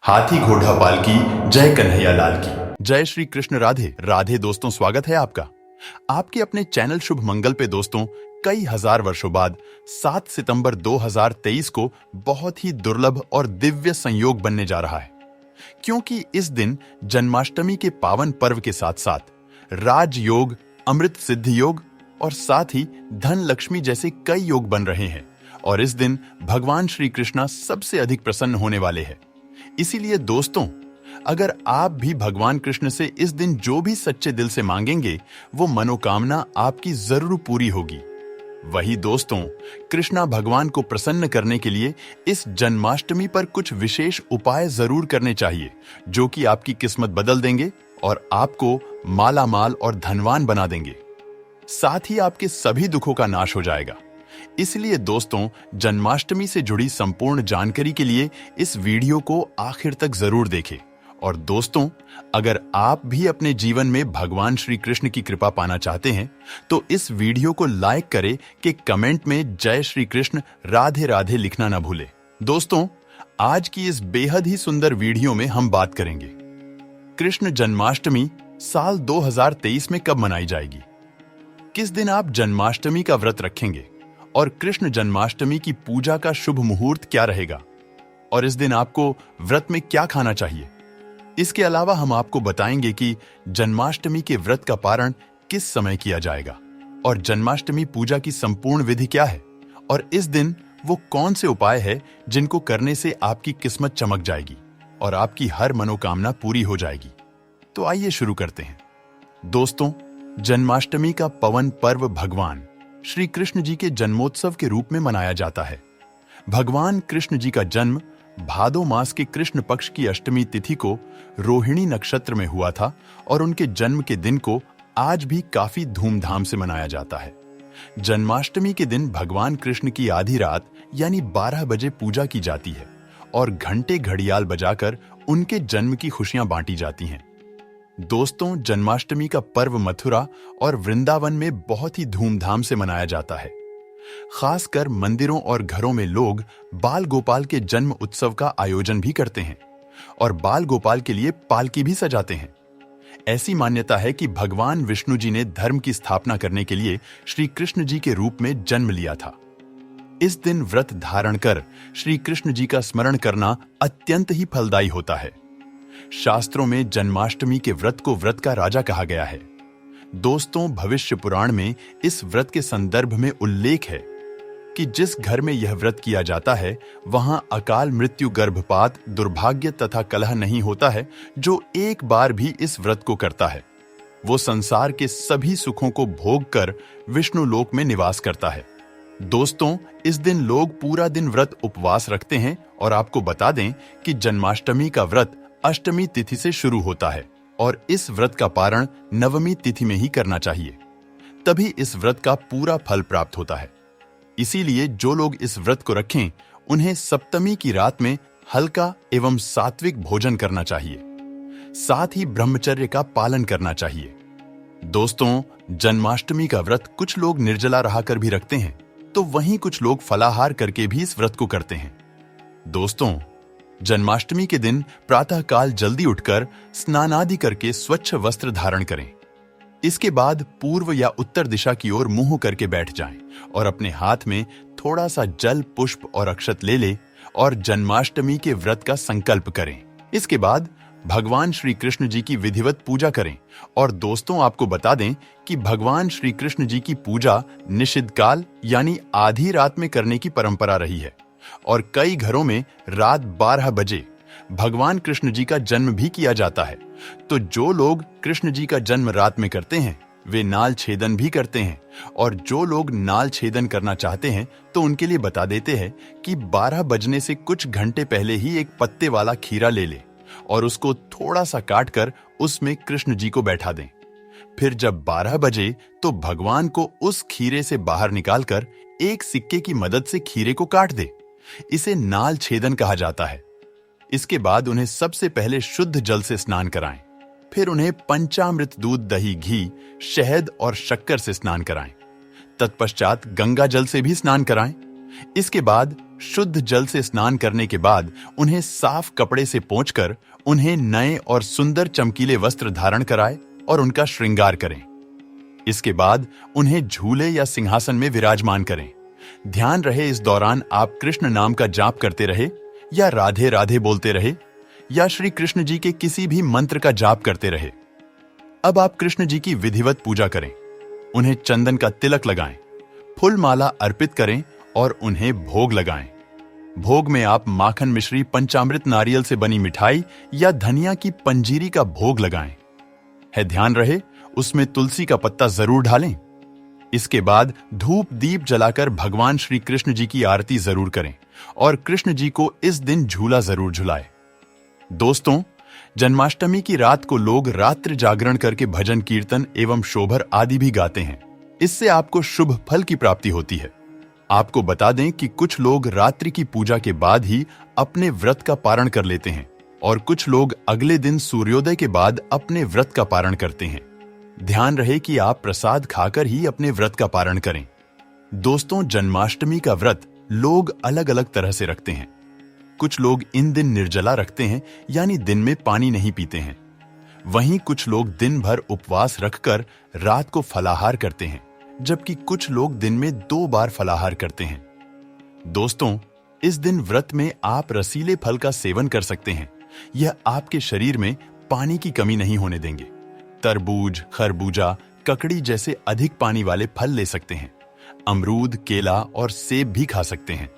हाथी घोड़ा पालकी, जय कन्हैया लाल की। जय श्री कृष्ण। राधे राधे दोस्तों, स्वागत है आपका आपके अपने चैनल शुभ मंगल पे। दोस्तों, कई हजार वर्षों बाद 7 सितंबर 2023 को बहुत ही दुर्लभ और दिव्य संयोग बनने जा रहा है, क्योंकि इस दिन जन्माष्टमी के पावन पर्व के साथ साथ राजयोग, अमृत सिद्धि योग और साथ ही धन लक्ष्मी जैसे कई योग बन रहे हैं। और इस दिन भगवान श्री कृष्णा सबसे अधिक प्रसन्न होने वाले हैं। इसीलिए दोस्तों, अगर आप भी भगवान कृष्ण से इस दिन जो भी सच्चे दिल से मांगेंगे, वो मनोकामना आपकी जरूर पूरी होगी। वही दोस्तों, कृष्णा भगवान को प्रसन्न करने के लिए इस जन्माष्टमी पर कुछ विशेष उपाय जरूर करने चाहिए, जो कि आपकी किस्मत बदल देंगे और आपको माला माल और धनवान बना देंगे। साथ ही आपके सभी दुखों का नाश हो जाएगा। इसलिए दोस्तों, जन्माष्टमी से जुड़ी संपूर्ण जानकारी के लिए इस वीडियो को आखिर तक जरूर देखें। और दोस्तों, अगर आप भी अपने जीवन में भगवान श्री कृष्ण की कृपा पाना चाहते हैं, तो इस वीडियो को लाइक करें कि कमेंट में जय श्री कृष्ण राधे राधे लिखना ना भूले। दोस्तों, आज की इस बेहद ही सुंदर वीडियो में हम बात करेंगे कृष्ण जन्माष्टमी साल 2023 में कब मनाई जाएगी, किस दिन आप जन्माष्टमी का व्रत रखेंगे और कृष्ण जन्माष्टमी की पूजा का शुभ मुहूर्त क्या रहेगा, और इस दिन आपको व्रत में क्या खाना चाहिए। इसके अलावा हम आपको बताएंगे कि जन्माष्टमी के व्रत का पारण किस समय किया जाएगा और जन्माष्टमी पूजा की संपूर्ण विधि क्या है, और इस दिन वो कौन से उपाय है जिनको करने से आपकी किस्मत चमक जाएगी और आपकी हर मनोकामना पूरी हो जाएगी। तो आइए शुरू करते हैं। दोस्तों, जन्माष्टमी का पवन पर्व भगवान श्री कृष्ण जी के जन्मोत्सव के रूप में मनाया जाता है। भगवान कृष्ण जी का जन्म भादो मास के कृष्ण पक्ष की अष्टमी तिथि को रोहिणी नक्षत्र में हुआ था और उनके जन्म के दिन को आज भी काफी धूमधाम से मनाया जाता है। जन्माष्टमी के दिन भगवान कृष्ण की आधी रात यानी 12 बजे पूजा की जाती है और घंटे घड़ियाल बजाकर उनके जन्म की खुशियां बांटी जाती हैं। दोस्तों, जन्माष्टमी का पर्व मथुरा और वृंदावन में बहुत ही धूमधाम से मनाया जाता है। खासकर मंदिरों और घरों में लोग बाल गोपाल के जन्म उत्सव का आयोजन भी करते हैं और बाल गोपाल के लिए पालकी भी सजाते हैं। ऐसी मान्यता है कि भगवान विष्णु जी ने धर्म की स्थापना करने के लिए श्री कृष्ण जी के रूप में जन्म लिया था। इस दिन व्रत धारण कर श्री कृष्ण जी का स्मरण करना अत्यंत ही फलदायी होता है। शास्त्रों में जन्माष्टमी के व्रत को व्रत का राजा कहा गया है। दोस्तों, भविष्य पुराण में इस व्रत के संदर्भ में उल्लेख है कि जिस घर में यह व्रत किया जाता है, वहां अकाल मृत्यु, गर्भपात, दुर्भाग्य तथा कलह नहीं होता है। जो एक बार भी इस व्रत को करता है, वो संसार के सभी सुखों को भोग कर विष्णु लोक में निवास करता है। दोस्तों, इस दिन लोग पूरा दिन व्रत उपवास रखते हैं और आपको बता दें कि जन्माष्टमी का व्रत अष्टमी तिथि से शुरू होता है और इस व्रत का पारण नवमी तिथि में ही करना चाहिए, तभी इस व्रत का पूरा फल प्राप्त होता है। इसीलिए जो लोग इस व्रत को रखें, उन्हें सप्तमी की रात में हल्का एवं सात्विक भोजन करना चाहिए। साथ ही ब्रह्मचर्य का पालन करना चाहिए। दोस्तों, जन्माष्टमी का व्रत कुछ लोग निर्जला रहाकर भी रखते हैं, तो वहीं कुछ लोग फलाहार करके भी इस व्रत को करते हैं। दोस्तों, जन्माष्टमी के दिन प्रातःकाल जल्दी उठकर स्नान आदि करके स्वच्छ वस्त्र धारण करें। इसके बाद पूर्व या उत्तर दिशा की ओर मुंह करके बैठ जाएं और अपने हाथ में थोड़ा सा जल, पुष्प और अक्षत ले लें और जन्माष्टमी के व्रत का संकल्प करें। इसके बाद भगवान श्री कृष्ण जी की विधिवत पूजा करें। और दोस्तों, आपको बता दें कि भगवान श्री कृष्ण जी की पूजा निषिद्ध काल यानी आधी रात में करने की परंपरा रही है और कई घरों में रात 12 बजे भगवान कृष्ण जी का जन्म भी किया जाता है। तो जो लोग कृष्ण जी का जन्म रात में करते हैं, वे नाल छेदन भी करते हैं। और जो लोग नाल छेदन करना चाहते हैं, तो उनके लिए बता देते हैं कि 12 बजने से कुछ घंटे पहले ही एक पत्ते वाला खीरा ले ले और उसको थोड़ा सा काट कर उसमें कृष्ण जी को बैठा दें। फिर जब 12 बजे तो भगवान को उस खीरे से बाहर निकालकर एक सिक्के की मदद से खीरे को काट दे। इसे नाल छेदन कहा जाता है। इसके बाद उन्हें सबसे पहले शुद्ध जल से स्नान कराएं। फिर उन्हें पंचामृत, दूध, दही, घी, शहद और शक्कर से स्नान कराएं। तत्पश्चात गंगा जल से भी स्नान कराएं। इसके बाद शुद्ध जल से स्नान करने के बाद उन्हें साफ कपड़े से पोंछकर उन्हें नए और सुंदर चमकीले वस्त्र धारण कराएं और उनका श्रृंगार करें। इसके बाद उन्हें झूले या सिंहासन में विराजमान करें। ध्यान रहे इस दौरान आप कृष्ण नाम का जाप करते रहे या राधे राधे बोलते रहे या श्री कृष्ण जी के किसी भी मंत्र का जाप करते रहे। अब आप कृष्ण जी की विधिवत पूजा करें, उन्हें चंदन का तिलक लगाएं, फूल माला अर्पित करें और उन्हें भोग लगाएं। भोग में आप माखन मिश्री पंचामृत नारियल से बनी मिठाई या धनिया की पंजीरी का भोग लगाएं। है ध्यान रहे उसमें तुलसी का पत्ता जरूर डालें। इसके बाद धूप दीप जलाकर भगवान श्री कृष्ण जी की आरती जरूर करें और कृष्ण जी को इस दिन झूला जरूर झुलाएं। दोस्तों, जन्माष्टमी की रात को लोग रात्रि जागरण करके भजन कीर्तन एवं शोभर आदि भी गाते हैं। इससे आपको शुभ फल की प्राप्ति होती है। आपको बता दें कि कुछ लोग रात्रि की पूजा के बाद ही अपने व्रत का पारण कर लेते हैं और कुछ लोग अगले दिन सूर्योदय के बाद अपने व्रत का पारण करते हैं। ध्यान रहे कि आप प्रसाद खाकर ही अपने व्रत का पारण करें। दोस्तों, जन्माष्टमी का व्रत लोग अलग अलग तरह से रखते हैं। कुछ लोग इन दिन निर्जला रखते हैं, यानी दिन में पानी नहीं पीते हैं। वहीं कुछ लोग दिन भर उपवास रखकर रात को फलाहार करते हैं, जबकि कुछ लोग दिन में 2 बार फलाहार करते हैं। दोस्तों, इस दिन व्रत में आप रसीले फल का सेवन कर सकते हैं। यह आपके शरीर में पानी की कमी नहीं होने देंगे। तरबूज, खरबूजा, ककड़ी जैसे अधिक पानी वाले फल ले सकते हैं। अमरूद, केला और सेब भी खा सकते हैं।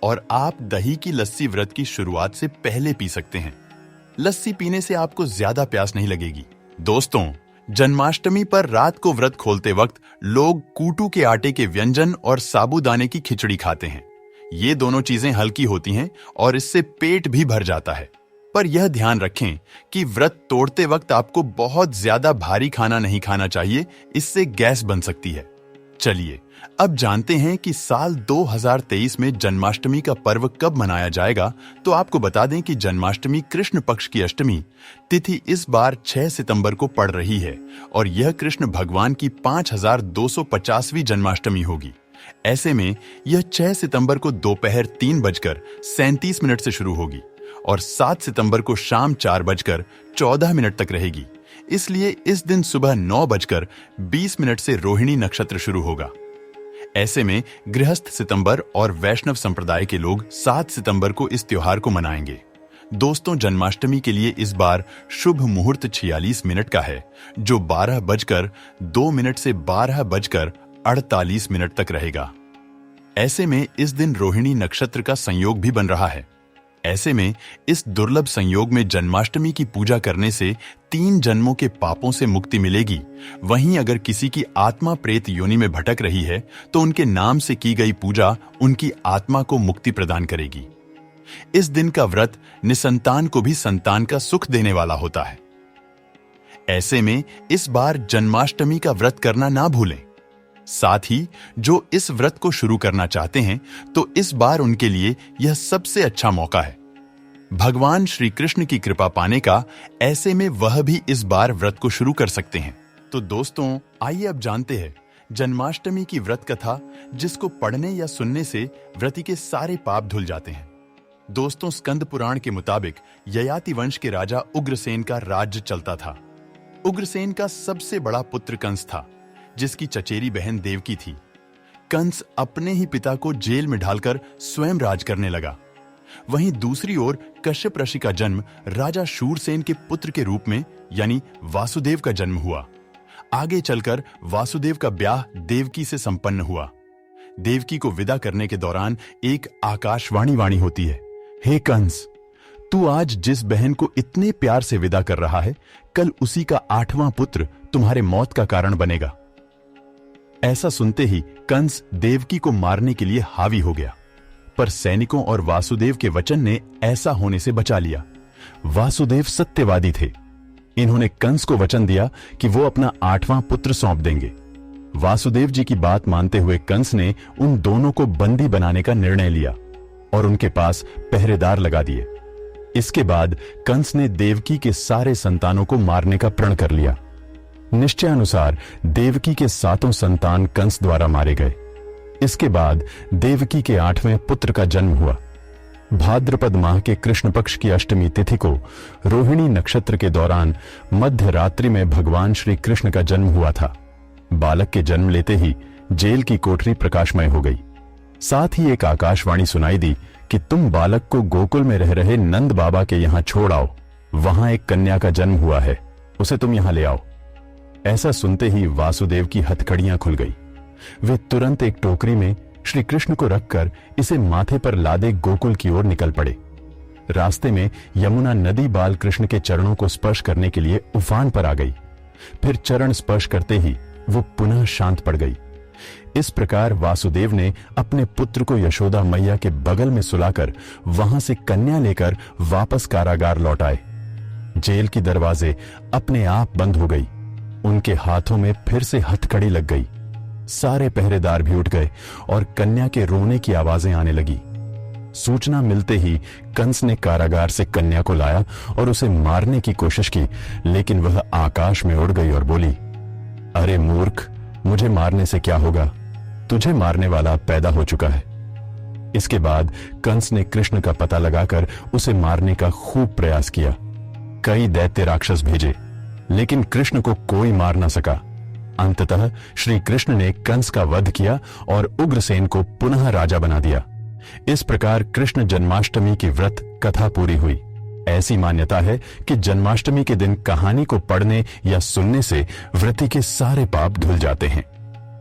और आप दही की लस्सी व्रत की शुरुआत से पहले पी सकते हैं। लस्सी पीने से आपको ज्यादा प्यास नहीं लगेगी। दोस्तों, जन्माष्टमी पर रात को व्रत खोलते वक्त लोग कूटू के आटे के व्यंजन और साबूदाने की खिचड़ी खाते हैं। ये दोनों चीजें हल्की होती हैं और इससे पेट भी भर जाता है। पर यह ध्यान रखें कि व्रत तोड़ते वक्त आपको बहुत ज्यादा भारी खाना नहीं खाना चाहिए, इससे गैस बन सकती है। चलिए अब जानते हैं कि साल 2023 में जन्माष्टमी का पर्व कब मनाया जाएगा। तो आपको बता दें कि जन्माष्टमी कृष्ण पक्ष की अष्टमी तिथि इस बार 6 सितंबर को पड़ रही है और यह कृष्ण भगवान की 5250वीं जन्माष्टमी होगी। ऐसे में यह 6 सितंबर को दोपहर 3:37 से शुरू होगी और 7 सितंबर को शाम 4:14 तक रहेगी। इसलिए इस दिन सुबह 9:20 से रोहिणी नक्षत्र शुरू होगा। ऐसे में गृहस्थ सितंबर और वैष्णव संप्रदाय के लोग 7 सितंबर को इस त्योहार को मनाएंगे। दोस्तों, जन्माष्टमी के लिए इस बार शुभ मुहूर्त 46 मिनट का है, जो 12:02 से 12:48 तक रहेगा। ऐसे में इस दिन रोहिणी नक्षत्र का संयोग भी बन रहा है। ऐसे में इस दुर्लभ संयोग में जन्माष्टमी की पूजा करने से 3 जन्मों के पापों से मुक्ति मिलेगी। वहीं अगर किसी की आत्मा प्रेत योनि में भटक रही है तो उनके नाम से की गई पूजा उनकी आत्मा को मुक्ति प्रदान करेगी। इस दिन का व्रत निसंतान को भी संतान का सुख देने वाला होता है। ऐसे में इस बार जन्माष्टमी का व्रत करना ना भूलें। साथ ही जो इस व्रत को शुरू करना चाहते हैं तो इस बार उनके लिए यह सबसे अच्छा मौका है भगवान श्री कृष्ण की कृपा पाने का। ऐसे में वह भी इस बार व्रत को शुरू कर सकते हैं। तो दोस्तों, आइए अब जानते हैं जन्माष्टमी की व्रत कथा, जिसको पढ़ने या सुनने से व्रती के सारे पाप धुल जाते हैं। दोस्तों, स्कंद पुराण के मुताबिक ययाति वंश के राजा उग्रसेन का राज्य चलता था। उग्रसेन का सबसे बड़ा पुत्र कंस था, जिसकी चचेरी बहन देवकी थी। कंस अपने ही पिता को जेल में डालकर स्वयं राज करने लगा। वहीं दूसरी ओर कश्यप ऋषि का जन्म राजा शूरसेन के पुत्र के रूप में यानी वासुदेव का जन्म हुआ। आगे चलकर वासुदेव का ब्याह देवकी से संपन्न हुआ। देवकी को विदा करने के दौरान एक आकाशवाणी वाणी होती है, हे कंस, तू आज जिस बहन को इतने प्यार से विदा कर रहा है, कल उसी का 8वां पुत्र तुम्हारे मौत का कारण बनेगा। ऐसा सुनते ही कंस देवकी को मारने के लिए हावी हो गया, पर सैनिकों और वासुदेव के वचन ने ऐसा होने से बचा लिया। वासुदेव सत्यवादी थे। इन्होंने कंस को वचन दिया कि वो अपना 8वां पुत्र सौंप देंगे। वासुदेव जी की बात मानते हुए कंस ने उन दोनों को बंदी बनाने का निर्णय लिया और उनके पास पहरेदार लगा दिए। इसके बाद कंस ने देवकी के सारे संतानों को मारने का प्रण कर लिया। निश्चयानुसार देवकी के 7 संतान कंस द्वारा मारे गए। इसके बाद देवकी के 8वें पुत्र का जन्म हुआ। भाद्रपद माह के कृष्ण पक्ष की अष्टमी तिथि को रोहिणी नक्षत्र के दौरान मध्य रात्रि में भगवान श्री कृष्ण का जन्म हुआ था। बालक के जन्म लेते ही जेल की कोठरी प्रकाशमय हो गई। साथ ही एक आकाशवाणी सुनाई दी कि तुम बालक को गोकुल में रह रहे नंद बाबा के यहां छोड़ आओ, वहां एक कन्या का जन्म हुआ है, उसे तुम यहां ले आओ। ऐसा सुनते ही वासुदेव की हथकड़ियां खुल गई। वे तुरंत एक टोकरी में श्री कृष्ण को रखकर इसे माथे पर लादे गोकुल की ओर निकल पड़े। रास्ते में यमुना नदी बाल कृष्ण के चरणों को स्पर्श करने के लिए उफान पर आ गई। फिर चरण स्पर्श करते ही वो पुनः शांत पड़ गई। इस प्रकार वासुदेव ने अपने पुत्र को यशोदा मैया के बगल में सुलाकर वहां से कन्या लेकर वापस कारागार लौट आए। जेल की दरवाजे अपने आप बंद हो गई। उनके हाथों में फिर से हथकड़ी लग गई। सारे पहरेदार भी उठ गए और कन्या के रोने की आवाजें आने लगी। सूचना मिलते ही कंस ने कारागार से कन्या को लाया और उसे मारने की कोशिश की, लेकिन वह आकाश में उड़ गई और बोली, अरे मूर्ख, मुझे मारने से क्या होगा? तुझे मारने वाला पैदा हो चुका है। इसके बाद कंस ने कृष्ण का पता लगाकर उसे मारने का खूब प्रयास किया। कई दैत्य राक्षस भेजे, लेकिन कृष्ण को कोई मार न सका। अंततः श्री कृष्ण ने कंस का वध किया और उग्रसेन को पुनः राजा बना दिया। इस प्रकार कृष्ण जन्माष्टमी की व्रत कथा पूरी हुई। ऐसी मान्यता है कि जन्माष्टमी के दिन कहानी को पढ़ने या सुनने से व्रती के सारे पाप धुल जाते हैं।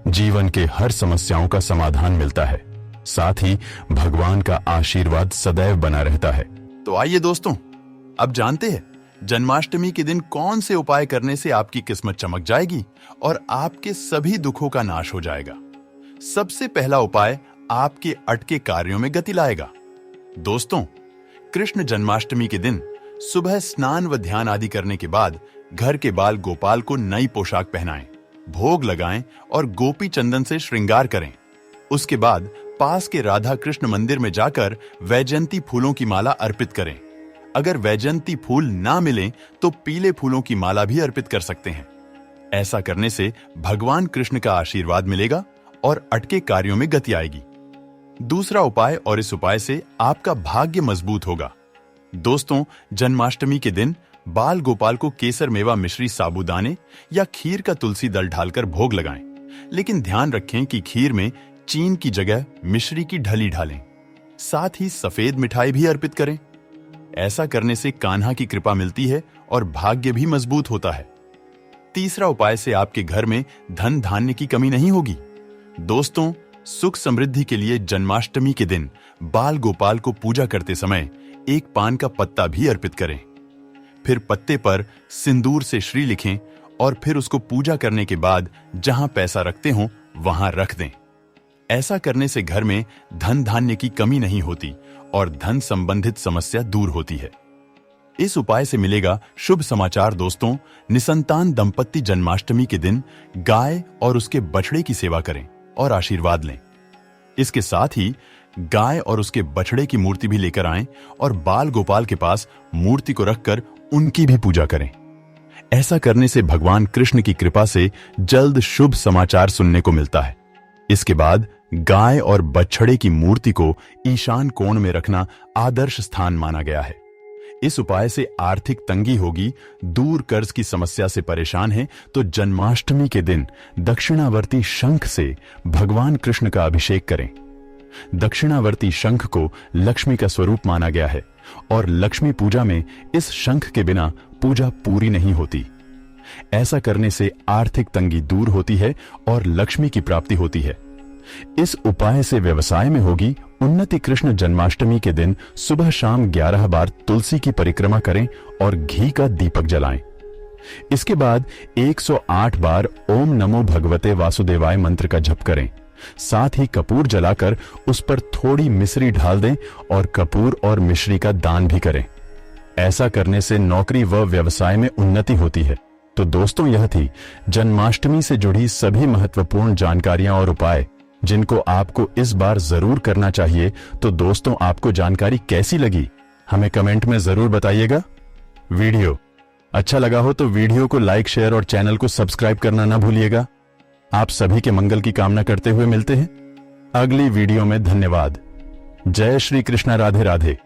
जीवन के हर समस्याओं का समाधान मिलता है, साथ ही भगवान का आशीर्वाद सदैव बना रहता है। तो आइए दोस्तों, अब जानते हैं जन्माष्टमी के दिन कौन से उपाय करने से आपकी किस्मत चमक जाएगी और आपके सभी दुखों का नाश हो जाएगा। सबसे पहला उपाय आपके अटके कार्यों में गति लाएगा। दोस्तों, कृष्ण जन्माष्टमी के दिन सुबह स्नान व ध्यान आदि करने के बाद घर के बाल गोपाल को नई पोशाक पहनाएं, भोग लगाएं और गोपी चंदन से श्रृंगार करें। उसके बाद पास के राधा कृष्ण मंदिर में जाकर वैजयंती फूलों की माला अर्पित करें। अगर वैजयंती फूल ना मिलें तो पीले फूलों की माला भी अर्पित कर सकते हैं। ऐसा करने से भगवान कृष्ण का आशीर्वाद मिलेगा और अटके कार्यों में गति आएगी। दूसरा उपाय, और इस उपाय से आपका भाग्य मजबूत होगा। दोस्तों, जन्माष्टमी के दिन बाल गोपाल को केसर मेवा मिश्री साबूदाने या खीर का तुलसी दल डालकर भोग लगाएं, लेकिन ध्यान रखें कि खीर में चीनी की जगह मिश्री की ढली डालें। साथ ही सफेद मिठाई भी अर्पित करें। ऐसा करने से कान्हा की कृपा मिलती है और भाग्य भी मजबूत होता है। तीसरा उपाय से आपके घर में धन धान्य की कमी नहीं होगी। दोस्तों, सुख समृद्धि के लिए जन्माष्टमी के दिन बाल गोपाल को पूजा करते समय एक पान का पत्ता भी अर्पित करें। फिर पत्ते पर सिंदूर से श्री लिखें और फिर उसको पूजा करने के बाद जहां पैसा रखते हो वहां रख दें। ऐसा करने से घर में धन धान्य की कमी नहीं होती और धन संबंधित समस्या दूर होती है। इस उपाय से मिलेगा शुभ समाचार। दोस्तों, निसंतान दंपत्ति जन्माष्टमी के दिन गाय और उसके बछड़े की सेवा करें और आशीर्वाद लें। इसके साथ ही गाय और उसके बछड़े की मूर्ति भी लेकर आएं और बाल गोपाल के पास मूर्ति को रखकर उनकी भी पूजा करें। ऐसा करने से भगवान कृष्ण की कृपा से जल्द शुभ समाचार सुनने को मिलता है। इसके बाद गाय और बछड़े की मूर्ति को ईशान कोण में रखना आदर्श स्थान माना गया है। इस उपाय से आर्थिक तंगी होगी, दूर कर्ज की समस्या से परेशान है तो जन्माष्टमी के दिन दक्षिणावर्ती शंख से भगवान कृष्ण का अभिषेक करें। दक्षिणावर्ती शंख को लक्ष्मी का स्वरूप माना गया है और लक्ष्मी पूजा में इस शंख के बिना पूजा पूरी नहीं होती। ऐसा करने से आर्थिक तंगी दूर होती है और लक्ष्मी की प्राप्ति होती है। इस उपाय से व्यवसाय में होगी उन्नति। कृष्ण जन्माष्टमी के दिन सुबह शाम 11 बार तुलसी की परिक्रमा करें और घी का दीपक जलाएं। इसके बाद 108 बार ओम नमो भगवते वासुदेवाय मंत्र का जप करें। साथ ही कपूर जलाकर उस पर थोड़ी मिश्री ढाल दें और कपूर और मिश्री का दान भी करें। ऐसा करने से नौकरी व व्यवसाय में उन्नति होती है। तो दोस्तों, यह थी जन्माष्टमी से जुड़ी सभी महत्वपूर्ण जानकारियां और उपाय जिनको आपको इस बार जरूर करना चाहिए। तो दोस्तों, आपको जानकारी कैसी लगी हमें कमेंट में जरूर बताइएगा। वीडियो अच्छा लगा हो तो वीडियो को लाइक, शेयर और चैनल को सब्सक्राइब करना ना भूलिएगा। आप सभी के मंगल की कामना करते हुए मिलते हैं अगली वीडियो में धन्यवाद। जय श्री कृष्ण। राधे राधे।